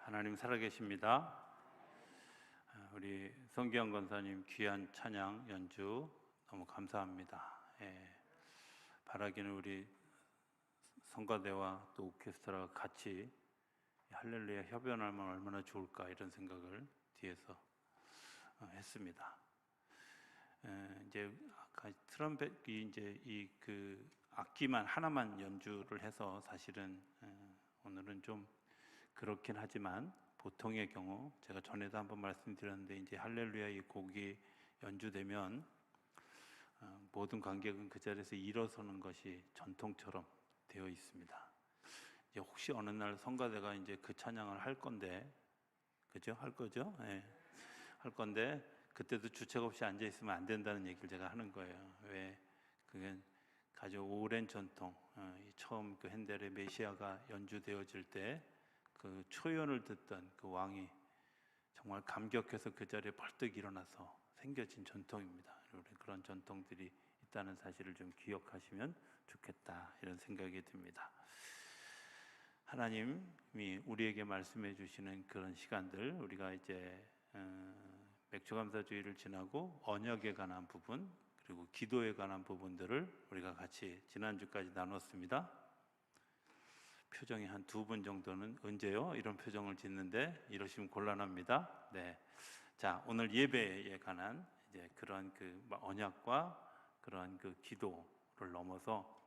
하나님 살아계십니다. 우리 성기영 권사님 귀한 찬양 연주 너무 감사합니다. 바라기는 우리 성가대와 또 오케스트라가 같이 할렐루야 협연하면 얼마나 좋을까 이런 생각을 뒤에서 했습니다. 이제 아까 트럼펫이 이제 그 악기만 하나만 연주를 해서 사실은 오늘은 좀 그렇긴 하지만 보통의 경우 제가 전에도 한번 말씀드렸는데 이제 할렐루야 이 곡이 연주되면 모든 관객은 그 자리에서 일어서는 것이 전통처럼 되어 있습니다. 이제 혹시 어느 날 성가대가 이제 그 찬양을 할 건데, 그죠? 할 거죠? 할 건데 그때도 주책 없이 앉아 있으면 안 된다는 얘기를 제가 하는 거예요. 왜? 그게 아주 오랜 전통. 처음 그 핸델의 메시아가 연주되어질 때 그 초연을 듣던 그 왕이 정말 감격해서 그 자리에 벌떡 일어나서 생겨진 전통입니다. 그런 전통들이 있다는 사실을 좀 기억하시면 좋겠다 이런 생각이 듭니다. 하나님이 우리에게 말씀해 주시는 그런 시간들, 우리가 이제 맥주감사주의를 지나고 언약에 관한 부분 그리고 기도에 관한 부분들을 우리가 같이 지난주까지 나눴습니다. 표정이 한 2분 정도는 언제요? 이런 표정을 짓는데 이러시면 곤란합니다. 네. 자, 오늘 예배에 관한 이제 그런 그 언약과 그런 그 기도를 넘어서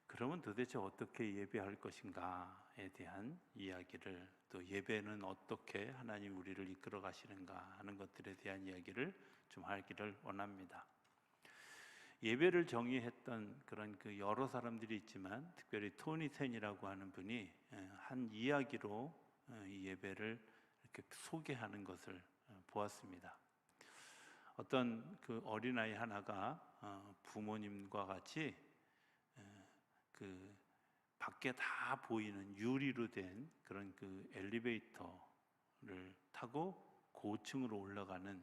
그러면 도대체 어떻게 예배할 것인가에 대한 이야기를, 또 예배는 어떻게 하나님 우리를 이끌어 가시는가 하는 것들에 대한 이야기를 좀 하기를 원합니다. 예배를 정의했던 그런 그 여러 사람들이 있지만 특별히 토니 텐이라고 하는 분이 한 이야기로 이 예배를 이렇게 소개하는 것을 보았습니다. 어떤 그 어린아이 하나가 부모님과 같이 그 밖에 다 보이는 유리로 된 그런 그 엘리베이터를 타고 고층으로 올라가는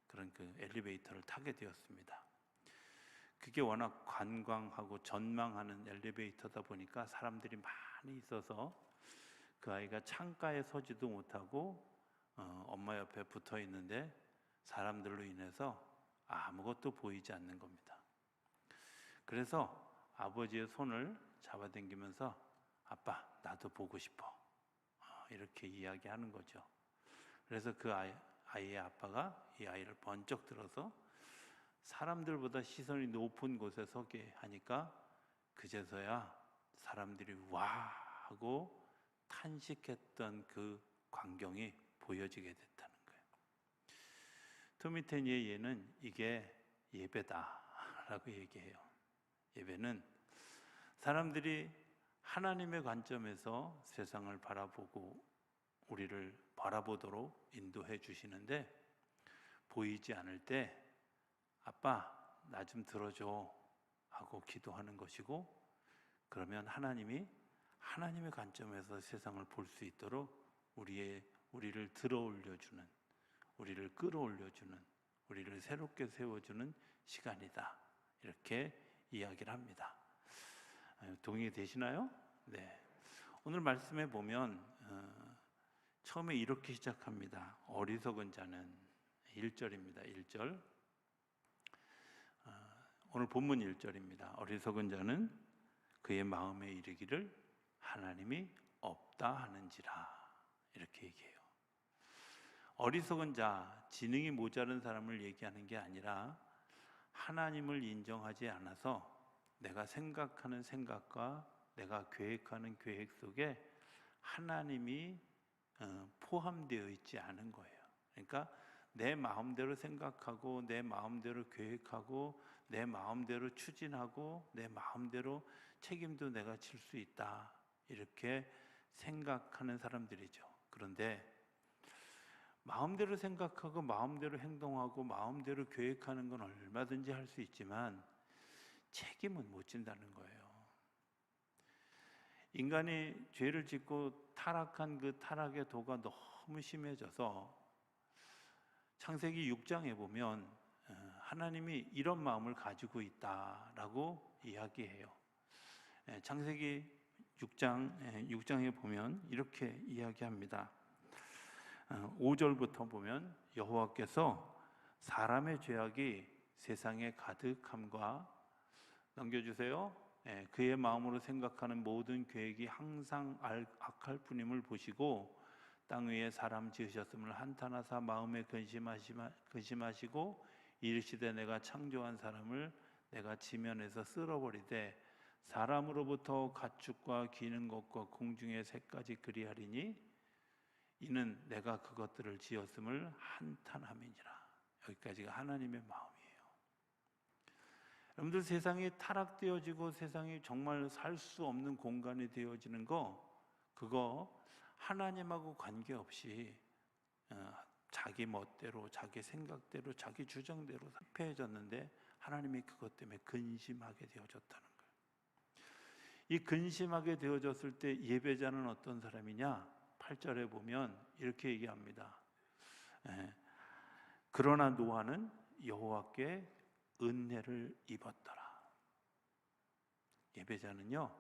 그런 그 엘리베이터를 타게 되었습니다. 그게 워낙 관광하고 전망하는 엘리베이터다 보니까 사람들이 많이 있어서 그 아이가 창가에 서지도 못하고 엄마 옆에 붙어 있는데 사람들로 인해서 아무것도 보이지 않는 겁니다. 그래서 아버지의 손을 잡아당기면서 아빠 나도 보고 싶어 이렇게 이야기하는 거죠. 그래서 그 아이의 아빠가 이 아이를 번쩍 들어서 사람들보다 시선이 높은 곳에 서게 하니까 그제서야 사람들이 와 하고 탄식했던 그 광경이 보여지게 됐다는 거예요. 토미테니의 예는 이게 예배다라고 얘기해요. 예배는 사람들이 하나님의 관점에서 세상을 바라보고 우리를 바라보도록 인도해 주시는데 보이지 않을 때 아빠 나 좀 들어줘 하고 기도하는 것이고, 그러면 하나님이 하나님의 관점에서 세상을 볼 수 있도록 우리를 들어올려주는, 우리를 끌어올려주는, 우리를 새롭게 세워주는 시간이다 이렇게 이야기를 합니다. 동의되시나요? 네. 오늘 말씀에 보면 처음에 이렇게 시작합니다. 어리석은 자는 1절입니다. 1절. 오늘 본문 1절입니다. 어리석은 자는 그의 마음에 이르기를 하나님이 없다 하는지라 이렇게 얘기해요. 어리석은 자, 지능이 모자른 사람을 얘기하는 게 아니라 하나님을 인정하지 않아서 내가 생각하는 생각과 내가 계획하는 계획 속에 하나님이 포함되어 있지 않은 거예요. 그러니까 내 마음대로 생각하고 내 마음대로 계획하고 내 마음대로 추진하고 내 마음대로 책임도 내가 질 수 있다 이렇게 생각하는 사람들이죠. 그런데 마음대로 생각하고 마음대로 행동하고 마음대로 계획하는 건 얼마든지 할 수 있지만 책임은 못 진다는 거예요. 인간이 죄를 짓고 타락한 그 타락의 도가 너무 심해져서 창세기 6장에 보면 하나님이 이런 마음을 가지고 있다라고 이야기해요. 창세기 6장에 보면 이렇게 이야기합니다. 5절부터 보면 여호와께서 사람의 죄악이 세상에 가득함과, 넘겨주세요. 그의 마음으로 생각하는 모든 계획이 항상 악할 뿐임을 보시고 땅 위에 사람 지으셨음을 한탄하사 마음에 근심하시고 이르시되 내가 창조한 사람을 내가 지면에서 쓸어버리되 사람으로부터 가축과 기는 것과 공중의 새까지 그리하리니 이는 내가 그것들을 지었음을 한탄함이니라. 여기까지가 하나님의 마음이에요. 여러분들, 세상이 타락되어지고 세상이 정말 살 수 없는 공간이 되어지는 그거 하나님하고 관계없이 자기 멋대로, 자기 생각대로, 자기 주장대로 폐해졌는데 하나님이 그것 때문에 근심하게 되어졌다는 거예요. 이 근심하게 되어졌을 때 예배자는 어떤 사람이냐? 8절에 보면 이렇게 얘기합니다. 그러나 노아는 여호와께 은혜를 입었더라. 예배자는요,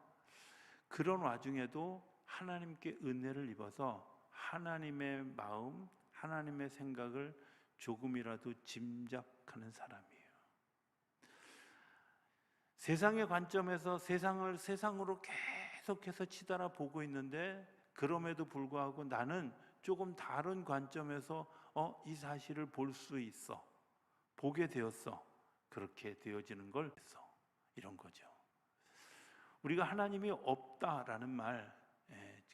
그런 와중에도 하나님께 은혜를 입어서 하나님의 마음, 하나님의 생각을 조금이라도 짐작하는 사람이에요. 세상의 관점에서 세상을 세상으로 계속해서 치달아 보고 있는데, 그럼에도 불구하고 나는 조금 다른 관점에서 이 사실을 볼 수 있어, 보게 되었어. 그렇게 되어지는 걸 이런 거죠. 우리가 하나님이 없다라는 말,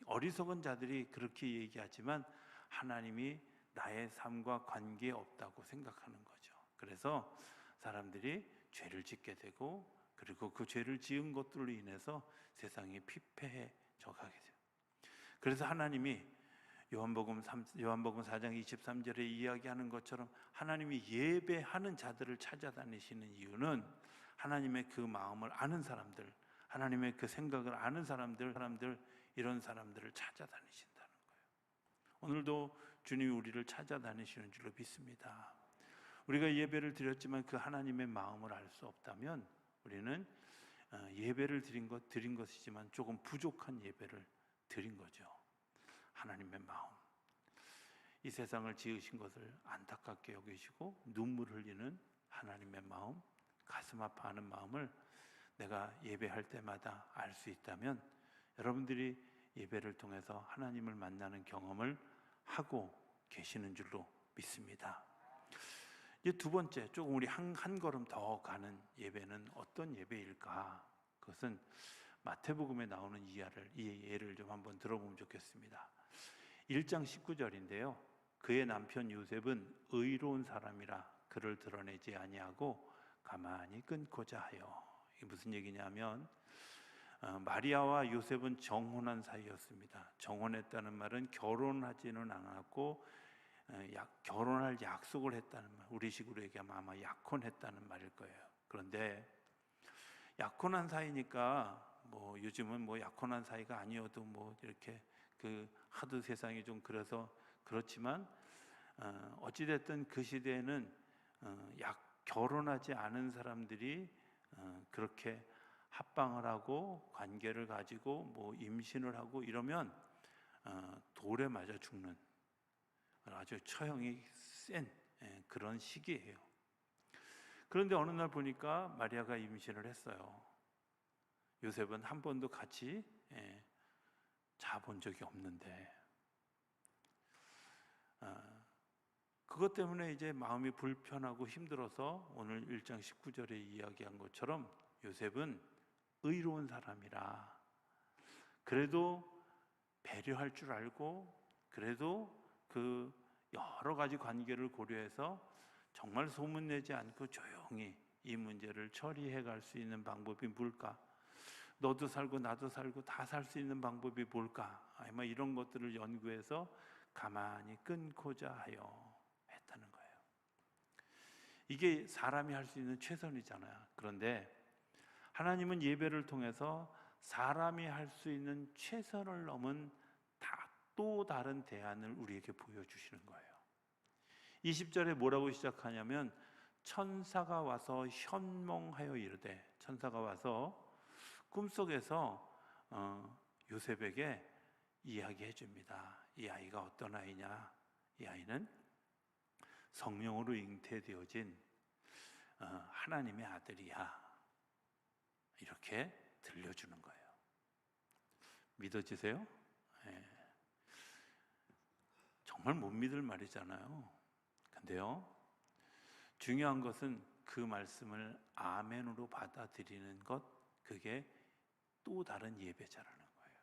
어리석은 자들이 그렇게 얘기하지만 하나님이 나의 삶과 관계없다고 생각하는 거죠. 그래서 사람들이 죄를 짓게 되고, 그리고 그 죄를 지은 것들로 인해서 세상이 피폐해져 가게 돼요. 그래서 하나님이 요한복음 4장 23절에 이야기하는 것처럼 하나님이 예배하는 자들을 찾아다니시는 이유는 하나님의 그 마음을 아는 사람들, 하나님의 그 생각을 아는 사람들, 이런 사람들을 찾아다니신다는 거예요. 오늘도 주님이 우리를 찾아다니시는 줄로 믿습니다. 우리가 예배를 드렸지만 그 하나님의 마음을 알 수 없다면 우리는 예배를 드린 것이지만 조금 부족한 예배를 드린 거죠. 하나님의 마음, 이 세상을 지으신 것을 안타깝게 여기시고 눈물 흘리는 하나님의 마음, 가슴 아파하는 마음을 내가 예배할 때마다 알 수 있다면 여러분들이 예배를 통해서 하나님을 만나는 경험을 하고 계시는 줄로 믿습니다. 이제 두 번째, 조금 우리 한 걸음 더 가는 예배는 어떤 예배일까? 그것은 마태복음에 나오는 이 예를 좀 한번 들어보면 좋겠습니다. 1장 19절인데요. 그의 남편 요셉은 의로운 사람이라 그를 드러내지 아니하고 가만히 끊고자 하여. 이게 무슨 얘기냐면 마리아와 요셉은 정혼한 사이였습니다. 정혼했다는 말은 결혼하지는 않았고 결혼할 약속을 했다는 말, 우리식으로 얘기하면 아마 약혼했다는 말일 거예요. 그런데 약혼한 사이니까 요즘은 약혼한 사이가 아니어도 이렇게 하도 세상이 좀 그래서 그렇지만 어찌됐든 그 시대에는 결혼하지 않은 사람들이 그렇게 합방을 하고 관계를 가지고 임신을 하고 이러면 돌에 맞아 죽는 아주 처형이 센 그런 시기예요. 그런데 어느 날 보니까 마리아가 임신을 했어요. 요셉은 한 번도 같이 자본 적이 없는데 그것 때문에 이제 마음이 불편하고 힘들어서 오늘 1장 19절에 이야기한 것처럼 요셉은 의로운 사람이라 그래도 배려할 줄 알고 그래도 그 여러 가지 관계를 고려해서 정말 소문내지 않고 조용히 이 문제를 처리해 갈 수 있는 방법이 뭘까? 너도 살고 나도 살고 다 살 수 있는 방법이 뭘까? 아마 이런 것들을 연구해서 가만히 끊고자 하여 했다는 거예요. 이게 사람이 할 수 있는 최선이잖아요. 그런데 하나님은 예배를 통해서 사람이 할 수 있는 최선을 넘은 또 다른 대안을 우리에게 보여주시는 거예요. 20절에 뭐라고 시작하냐면 천사가 와서 현몽하여 이르되, 천사가 와서 꿈속에서 요셉에게 이야기해 줍니다. 이 아이가 어떤 아이냐? 이 아이는 성령으로 잉태되어진 하나님의 아들이야. 이렇게 들려주는 거예요. 믿어지세요? 네. 정말 못 믿을 말이잖아요. 근데요, 중요한 것은 그 말씀을 아멘으로 받아들이는 것, 그게 또 다른 예배자라는 거예요.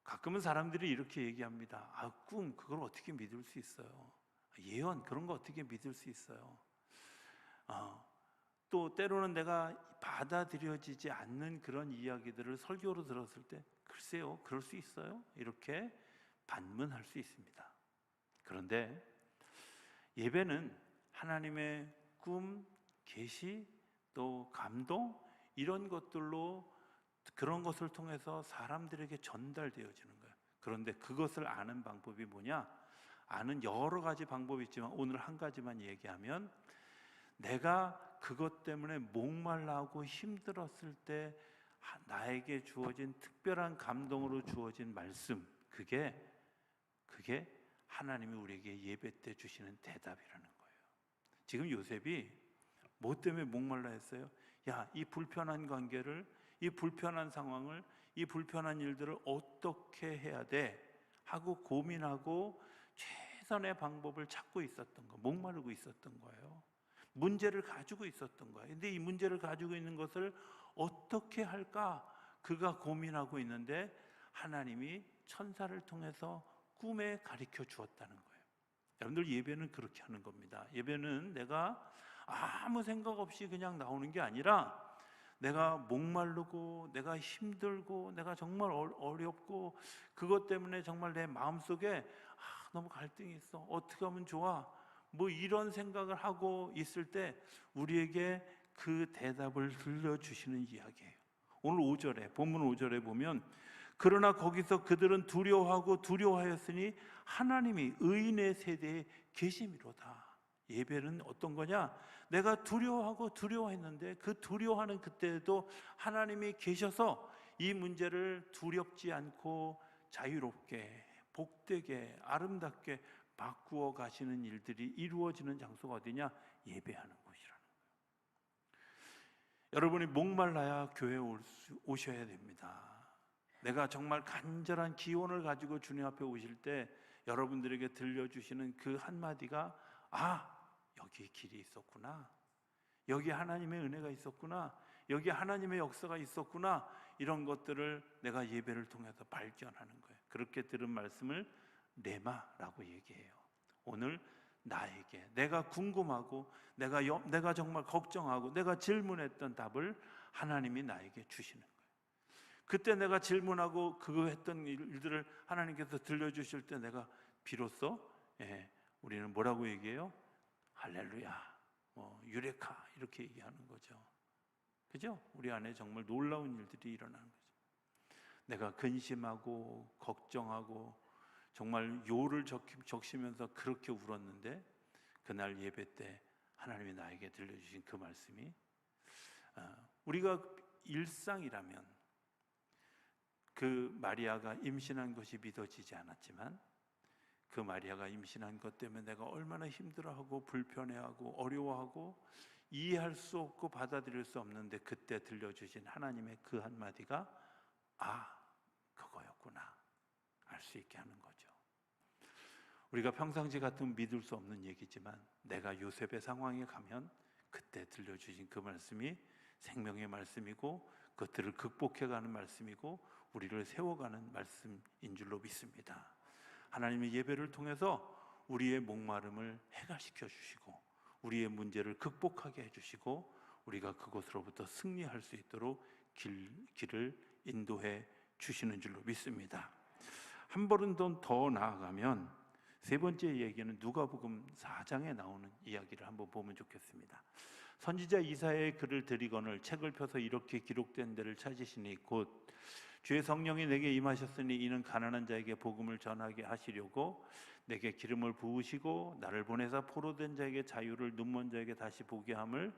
가끔은 사람들이 이렇게 얘기합니다. 꿈, 그걸 어떻게 믿을 수 있어요? 예언, 그런 거 어떻게 믿을 수 있어요? 또 때로는 내가 받아들여지지 않는 그런 이야기들을 설교로 들었을 때, 글쎄요, 그럴 수 있어요? 이렇게 반문할 수 있습니다. 그런데 예배는 하나님의 꿈, 계시, 또 감동, 이런 것들로, 그런 것을 통해서 사람들에게 전달되어지는 거예요. 그런데 그것을 아는 방법이 뭐냐? 아는 여러 가지 방법이 있지만 오늘 한 가지만 얘기하면, 내가 그것 때문에 목말라하고 힘들었을 때 나에게 주어진 특별한 감동으로 주어진 말씀, 그게 하나님이 우리에게 예배 때 주시는 대답이라는 거예요. 지금 요셉이 뭐 때문에 목말라 했어요? 야, 이 불편한 관계를, 이 불편한 상황을, 이 불편한 일들을 어떻게 해야 돼? 하고 고민하고 최선의 방법을 찾고 있었던 거, 목마르고 있었던 거예요. 문제를 가지고 있었던 거예요. 근데 이 문제를 가지고 있는 것을 어떻게 할까? 그가 고민하고 있는데 하나님이 천사를 통해서 꿈에 가르쳐 주었다는 거예요. 여러분들, 예배는 그렇게 하는 겁니다. 예배는 내가 아무 생각 없이 그냥 나오는 게 아니라, 내가 목마르고 내가 힘들고 내가 정말 어렵고 그것 때문에 정말 내 마음속에 너무 갈등이 있어, 어떻게 하면 좋아, 뭐 이런 생각을 하고 있을 때 우리에게 그 대답을 들려주시는 이야기예요. 오늘 5절에, 본문 5절에 보면, 그러나 거기서 그들은 두려워하였으니 하나님이 의인의 세대에 계심이로다. 예배는 어떤 거냐? 내가 두려워했는데 그 두려워하는 그때에도 하나님이 계셔서 이 문제를 두렵지 않고 자유롭게, 복되게, 아름답게 바꾸어 가시는 일들이 이루어지는 장소가 어디냐? 예배하는 곳이라는 거예요. 여러분이 목말라야 교회에 오셔야 됩니다. 내가 정말 간절한 기원을 가지고 주님 앞에 오실 때 여러분들에게 들려주시는 그 한마디가, 여기 길이 있었구나, 여기 하나님의 은혜가 있었구나, 여기 하나님의 역사가 있었구나, 이런 것들을 내가 예배를 통해서 발견하는 거예요. 그렇게 들은 말씀을 레마라고 얘기해요. 오늘 나에게, 내가 궁금하고 내가 정말 걱정하고 내가 질문했던 답을 하나님이 나에게 주시는 거예요. 그때 내가 질문하고 그거 했던 일들을 하나님께서 들려주실 때 내가 비로소, 우리는 뭐라고 얘기해요? 할렐루야, 유레카, 이렇게 얘기하는 거죠. 그죠? 우리 안에 정말 놀라운 일들이 일어나는 거죠. 내가 근심하고 걱정하고 정말 요를 적시면서 그렇게 울었는데, 그날 예배 때 하나님이 나에게 들려주신 그 말씀이, 우리가 일상이라면 그 마리아가 임신한 것이 믿어지지 않았지만, 그 마리아가 임신한 것 때문에 내가 얼마나 힘들어하고 불편해하고 어려워하고 이해할 수 없고 받아들일 수 없는데, 그때 들려주신 하나님의 그 한마디가 그거였구나 알 수 있게 하는 거죠. 우리가 평상시 같으면 믿을 수 없는 얘기지만, 내가 요셉의 상황에 가면 그때 들려주신 그 말씀이 생명의 말씀이고, 그것들을 극복해가는 말씀이고, 우리를 세워가는 말씀인 줄로 믿습니다. 하나님의 예배를 통해서 우리의 목마름을 해결시켜 주시고, 우리의 문제를 극복하게 해주시고, 우리가 그곳으로부터 승리할 수 있도록 길을 인도해 주시는 줄로 믿습니다. 한 걸음 더 나아가면, 세 번째 얘기는 누가복음 4장에 나오는 이야기를 한번 보면 좋겠습니다. 선지자 이사야의 글을 들이거늘 책을 펴서 이렇게 기록된 데를 찾으시니 곧 주의 성령이 내게 임하셨으니 이는 가난한 자에게 복음을 전하게 하시려고 내게 기름을 부으시고 나를 보내사 포로된 자에게 자유를, 눈먼 자에게 다시 보게 함을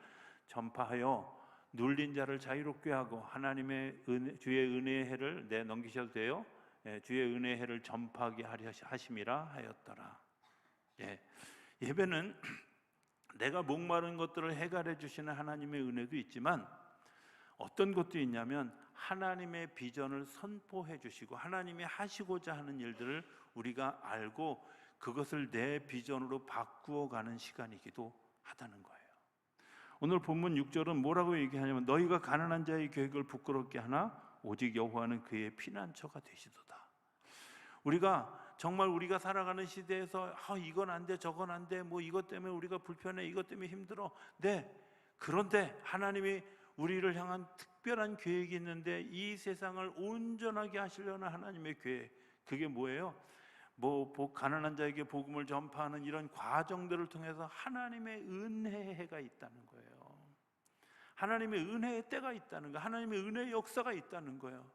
전파하여 눌린 자를 자유롭게 하고 하나님의 주의 은혜의 해를 내 넘기셔도 돼요. 주의 은혜의 해를 전파하게 하려 하심이라 하였더라. 예배는 내가 목마른 것들을 해결해 주시는 하나님의 은혜도 있지만 어떤 것도 있냐면 하나님의 비전을 선포해 주시고 하나님이 하시고자 하는 일들을 우리가 알고 그것을 내 비전으로 바꾸어 가는 시간이기도 하다는 거예요. 오늘 본문 6절은 뭐라고 얘기하냐면 너희가 가난한 자의 계획을 부끄럽게 하나 오직 여호와는 그의 피난처가 되시도다. 우리가 살아가는 시대에서 이건 안 돼, 저건 안 돼, 뭐 이것 때문에 우리가 불편해, 이것 때문에 힘들어. 네, 그런데 하나님이 우리를 향한 특별한 계획이 있는데 이 세상을 온전하게 하시려는 하나님의 계획, 그게 뭐예요? 가난한 자에게 복음을 전파하는 이런 과정들을 통해서 하나님의 은혜의 해가 있다는 거예요. 하나님의 은혜의 때가 있다는 거예요. 하나님의 은혜의 역사가 있다는 거예요.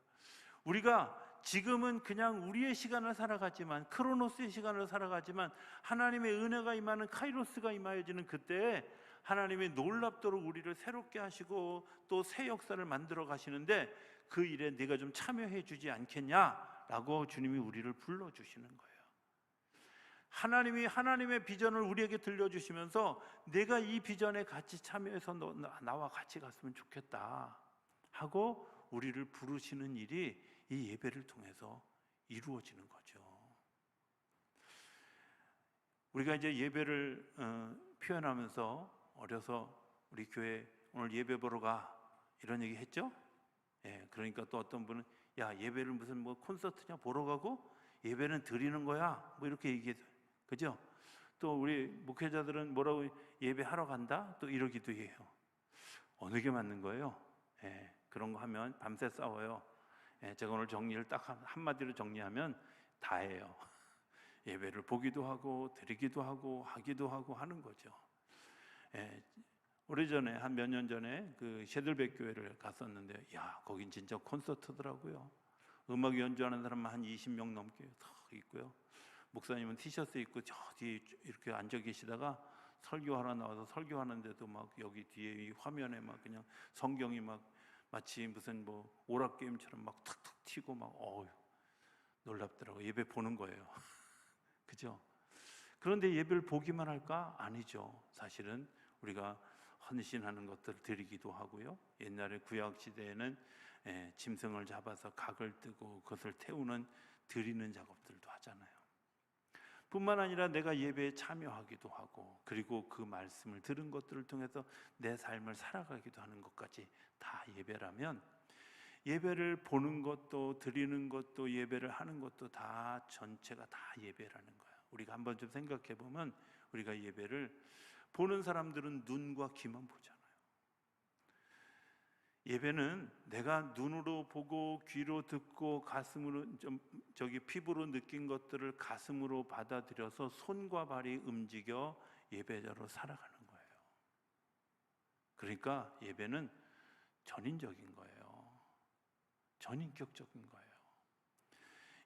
우리가 지금은 그냥 우리의 시간을 살아가지만, 크로노스의 시간을 살아가지만 하나님의 은혜가 임하는 카이로스가 임하여지는 그때에 하나님이 놀랍도록 우리를 새롭게 하시고 또 새 역사를 만들어 가시는데 그 일에 네가 좀 참여해 주지 않겠냐라고 주님이 우리를 불러주시는 거예요. 하나님이 하나님의 비전을 우리에게 들려주시면서 내가 이 비전에 같이 참여해서 나와 같이 갔으면 좋겠다 하고 우리를 부르시는 일이 이 예배를 통해서 이루어지는 거죠. 우리가 이제 예배를 표현하면서 어려서 우리 교회 오늘 예배 보러 가 이런 얘기 했죠? 그러니까 또 어떤 분은 야, 예배를 무슨 뭐 콘서트냐 보러 가고 예배는 드리는 거야 뭐 이렇게 얘기해요. 그죠? 또 우리 목회자들은 뭐라고 예배하러 간다 또 이러기도 해요. 어느 게 맞는 거예요? 그런 거 하면 밤새 싸워요. 제가 오늘 정리를 딱 한마디로 정리하면 다예요. 예배를 보기도 하고 드리기도 하고 하기도 하고 하는 거죠. 오래전에 한 몇 년 전에 그 셰들백 교회를 갔었는데 야, 거긴 진짜 콘서트더라고요. 음악 연주하는 사람만 한 20명 넘게 다 있고요. 목사님은 티셔츠 입고 저 뒤에 이렇게 앉아 계시다가 설교하러 나와서 설교하는데도 막 여기 뒤에 이 화면에 막 그냥 성경이 막 마치 무슨 뭐 오락 게임처럼 막 툭툭 튀고 막 놀랍더라고요. 예배 보는 거예요. 그죠? 그런데 예배를 보기만 할까? 아니죠. 사실은 우리가 헌신하는 것들을 드리기도 하고요. 옛날에 구약 시대에는 짐승을 잡아서 각을 뜨고 그것을 태우는 드리는 작업들도 하잖아요. 뿐만 아니라 내가 예배에 참여하기도 하고 그리고 그 말씀을 들은 것들을 통해서 내 삶을 살아가기도 하는 것까지 다 예배라면 예배를 보는 것도 드리는 것도 예배를 하는 것도 다 전체가 다 예배라는 거예요. 우리가 한번 좀 생각해 보면 우리가 예배를 보는 사람들은 눈과 귀만 보잖아요. 예배는 내가 눈으로 보고 귀로 듣고 가슴으로 피부로 느낀 것들을 가슴으로 받아들여서 손과 발이 움직여 예배자로 살아가는 거예요. 그러니까 예배는 전인적인 거예요. 전인격적인 거예요.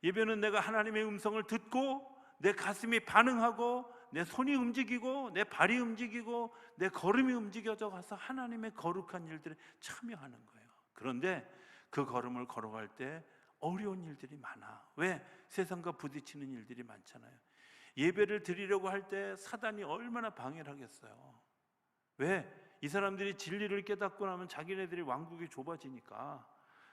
예배는 내가 하나님의 음성을 듣고 내 가슴이 반응하고 내 손이 움직이고 내 발이 움직이고 내 걸음이 움직여져 가서 하나님의 거룩한 일들에 참여하는 거예요. 그런데 그 걸음을 걸어갈 때 어려운 일들이 많아. 왜? 세상과 부딪히는 일들이 많잖아요. 예배를 드리려고 할 때 사단이 얼마나 방해를 하겠어요. 왜? 이 사람들이 진리를 깨닫고 나면 자기네들이 왕국이 좁아지니까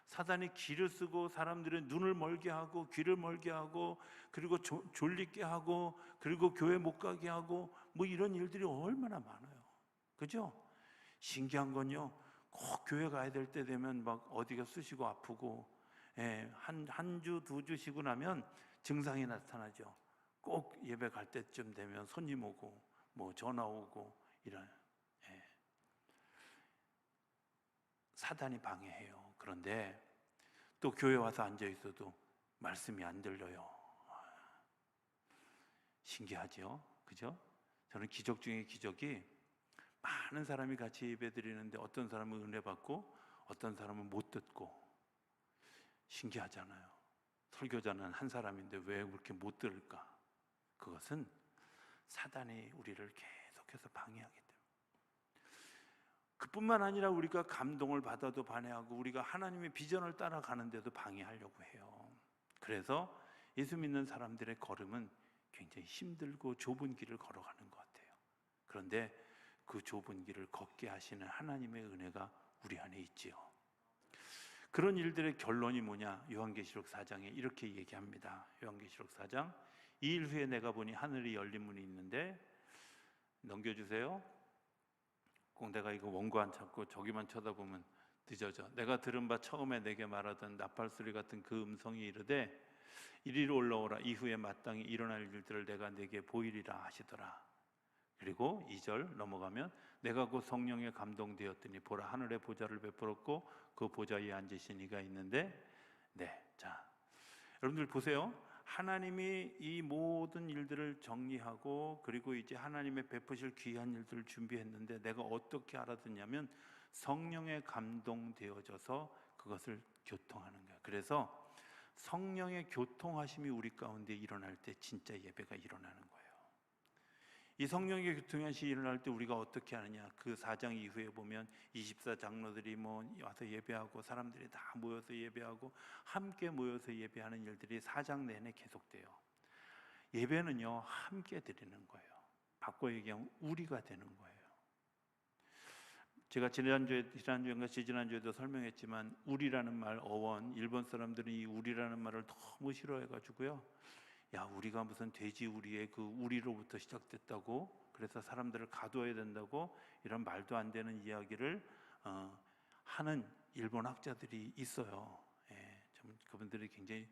사단이 기를 쓰고 사람들의 눈을 멀게 하고 귀를 멀게 하고 그리고 졸리게 하고 그리고 교회 못 가게 하고 뭐 이런 일들이 얼마나 많아요. 그죠? 신기한 건요, 꼭 교회 가야 될 때 되면 막 어디가 쑤시고 아프고 한 주, 두 주 쉬고 나면 증상이 나타나죠. 꼭 예배 갈 때쯤 되면 손님 오고 뭐 전화 오고 이런 사단이 방해해요. 그런데 또 교회 와서 앉아 있어도 말씀이 안 들려요. 신기하죠? 그죠? 저는 기적 중에 기적이 많은 사람이 같이 예배 드리는데 어떤 사람은 은혜 받고 어떤 사람은 못 듣고 신기하잖아요. 설교자는 한 사람인데 왜 그렇게 못 들을까? 그것은 사단이 우리를 계속해서 방해하기 때문에. 그뿐만 아니라 우리가 감동을 받아도 반해하고 우리가 하나님의 비전을 따라가는데도 방해하려고 해요. 그래서 예수 믿는 사람들의 걸음은 굉장히 힘들고 좁은 길을 걸어가는 것 같아요. 그런데 그 좁은 길을 걷게 하시는 하나님의 은혜가 우리 안에 있지요. 그런 일들의 결론이 뭐냐? 요한계시록 4장에 이렇게 얘기합니다. 요한계시록 4장 2일 후에 내가 보니 하늘이 열린 문이 있는데, 넘겨주세요. 꼭 내가 이거 원고 안 찾고 저기만 쳐다보면 늦어져. 내가 들은 바 처음에 내게 말하던 나팔소리 같은 그 음성이 이르되 이리로 올라오라. 이후에 마땅히 일어날 일들을 내가 내게 보이리라 하시더라. 그리고 2절 넘어가면 내가 곧 성령에 감동되었더니 보라 하늘에 보좌를 베풀었고 그 보좌 위에 앉으신 이가 있는데, 자 여러분들 보세요. 하나님이 이 모든 일들을 정리하고 그리고 이제 하나님의 베푸실 귀한 일들을 준비했는데 내가 어떻게 알아듣냐면 성령에 감동되어져서 그것을 교통하는 거예요. 그래서 성령의 교통하심이 우리 가운데 일어날 때 진짜 예배가 일어나는 거예요. 이 성령의 교통하심이 일어날 때 우리가 어떻게 하느냐? 그 4장 이후에 보면 24장로들이 와서 예배하고 사람들이 다 모여서 예배하고 함께 모여서 예배하는 일들이 4장 내내 계속돼요. 예배는요 함께 드리는 거예요. 바꿔 얘기하면 우리가 되는 거예요. 제가 지난주에도 설명했지만 우리라는 말 어원, 일본 사람들은 이 우리라는 말을 너무 싫어해가지고요. 야, 우리가 무슨 돼지 우리의 그 우리로부터 시작됐다고, 그래서 사람들을 가둬야 된다고, 이런 말도 안 되는 이야기를 하는 일본 학자들이 있어요. 예, 그분들이 굉장히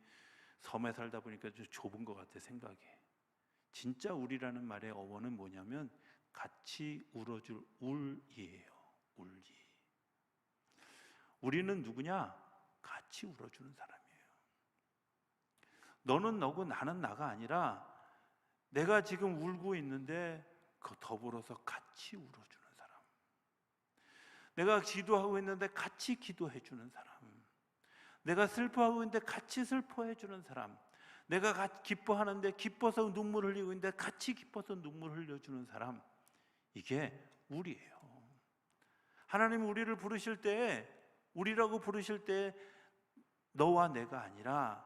섬에 살다 보니까 좀 좁은 것 같아요, 생각이. 진짜 우리라는 말의 어원은 뭐냐면 같이 울어줄 울이에요. 울이. 우리는 누구냐? 같이 울어주는 사람이에요. 너는 너고 나는 나가 아니라 내가 지금 울고 있는데 그 더불어서 같이 울어주는 사람. 내가 기도하고 있는데 같이 기도해 주는 사람. 내가 슬퍼하고 있는데 같이 슬퍼해 주는 사람. 내가 기뻐하는데 기뻐서 눈물 흘리고 있는데 같이 기뻐서 눈물 흘려주는 사람. 이게 우리예요. 하나님 우리를 부르실 때, 우리라고 부르실 때 너와 내가 아니라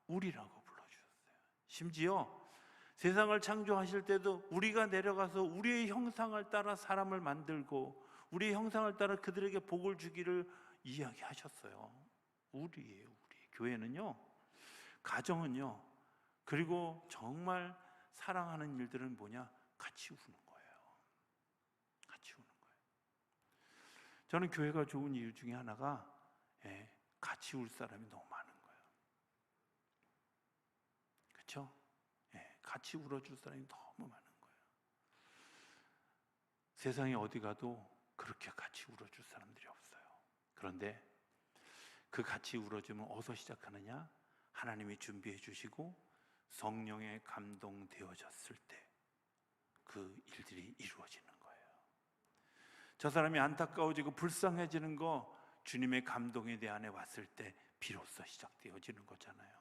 우리라고 불러주셨어요. 심지어 세상을 창조하실 때도 우리가 내려가서 우리의 형상을 따라 사람을 만들고 우리의 형상을 따라 그들에게 복을 주기를 이야기하셨어요. 우리예요, 우리. 교회는요, 가정은요, 그리고 정말 사랑하는 일들은 뭐냐? 같이 우는 거예요. 같이 우는 거예요. 저는 교회가 좋은 이유 중에 하나가 같이 울 사람이 너무 많은 거예요. 그렇죠? 같이 울어줄 사람이 너무 많은 거예요. 세상에 어디 가도 그렇게 같이 울어줄 사람들이 없어요. 그런데 그 같이 울어주면 어디서 시작하느냐? 하나님이 준비해 주시고 성령에 감동되어졌을 때 그 일들이 이루어지는 거예요. 저 사람이 안타까워지고 불쌍해지는 거 주님의 감동이 내 안에 왔을 때 비로소 시작되어지는 거잖아요.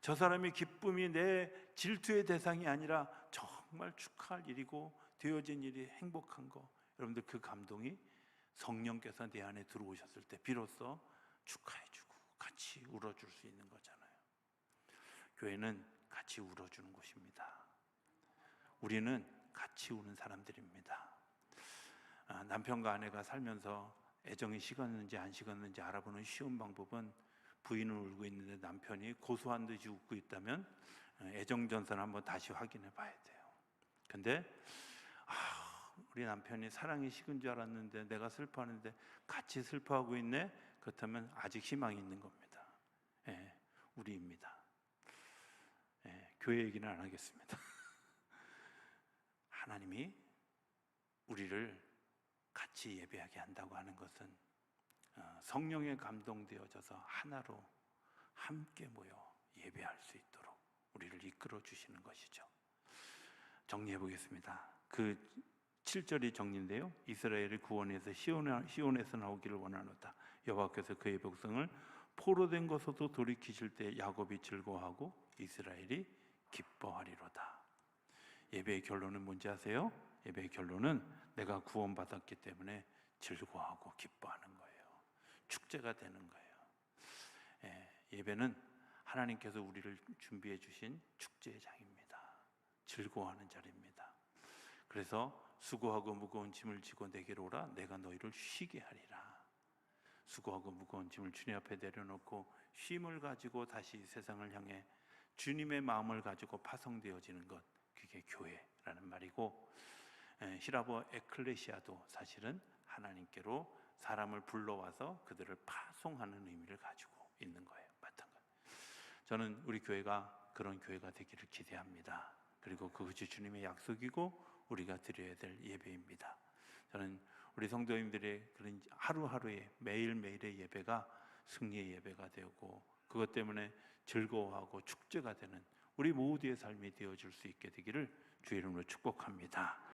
저 사람의 기쁨이 내 질투의 대상이 아니라 정말 축하할 일이고 되어진 일이 행복한 거, 여러분들 그 감동이 성령께서 내 안에 들어오셨을 때 비로소 축하해주고 같이 울어줄 수 있는 거잖아요. 교회는 같이 울어주는 곳입니다. 우리는 같이 우는 사람들입니다. 남편과 아내가 살면서 애정이 식었는지 안 식었는지 알아보는 쉬운 방법은 부인은 울고 있는데 남편이 고소한 듯이 웃고 있다면 애정전선을 한번 다시 확인해 봐야 돼요. 근데 우리 남편이 사랑이 식은 줄 알았는데 내가 슬퍼하는데 같이 슬퍼하고 있네? 그렇다면 아직 희망이 있는 겁니다. 우리입니다. 교회 얘기는 안 하겠습니다. 하나님이 우리를 같이 예배하게 한다고 하는 것은 성령에 감동되어져서 하나로 함께 모여 예배할 수 있도록 우리를 이끌어 주시는 것이죠. 정리해 보겠습니다. 그 7절이 정리인데요. 이스라엘을 구원해서 시온에서 나오기를 원하노다. 여호와께서 그의 백성을 포로된 것으로 돌이키실 때 야곱이 즐거워하고 이스라엘이 기뻐하리로다. 예배의 결론은 뭔지 아세요? 예배의 결론은 내가 구원받았기 때문에 즐거워하고 기뻐하는 거예요. 축제가 되는 거예요. 예배는 하나님께서 우리를 준비해 주신 축제의 장입니다. 즐거워하는 자리입니다. 그래서 수고하고 무거운 짐을 지고 내게로 오라. 내가 너희를 쉬게 하리라. 수고하고 무거운 짐을 주님 앞에 내려놓고 쉼을 가지고 다시 세상을 향해 주님의 마음을 가지고 파송되어지는 것, 그게 교회라는 말이고, 히라보 에클레시아도 사실은 하나님께로 사람을 불러와서 그들을 파송하는 의미를 가지고 있는 거예요. 마찬가지. 저는 우리 교회가 그런 교회가 되기를 기대합니다. 그리고 그것이 주님의 약속이고 우리가 드려야 될 예배입니다. 저는 우리 성도님들의 그런 하루하루의 매일매일의 예배가 승리의 예배가 되고, 그것 때문에 즐거워하고 축제가 되는 우리 모두의 삶이 되어줄 수 있게 되기를 주의 이름으로 축복합니다.